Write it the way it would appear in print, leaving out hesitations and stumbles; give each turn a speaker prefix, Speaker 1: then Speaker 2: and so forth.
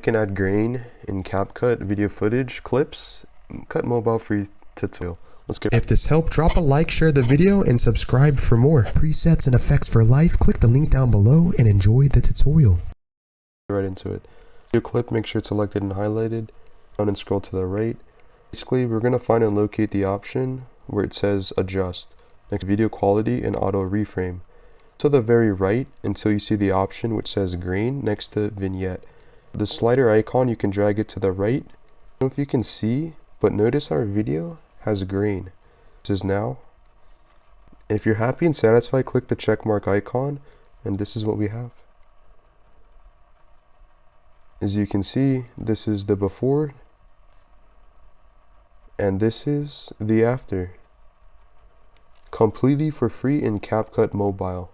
Speaker 1: can add grain in Capcut video footage clips. Cut mobile free tutorial. Let's get.
Speaker 2: If this helped, drop a like, share the video, and subscribe for more. Presets and effects for life, click the link down below and enjoy the tutorial.
Speaker 1: Right into it. Video clip, make sure it's selected and highlighted. Down and scroll to the right. Basically, we're going to find and locate the option where it says adjust. Next, video quality and auto reframe. To the very right until you see the option which says grain next to vignette. The slider icon, you can drag it to the right. I don't know if you can see, but notice our video has grain. This is now. If you're happy and satisfied, click the check mark icon, and this is what we have. As you can see, this is the before, and this is the after. Completely for free in Capcut Mobile.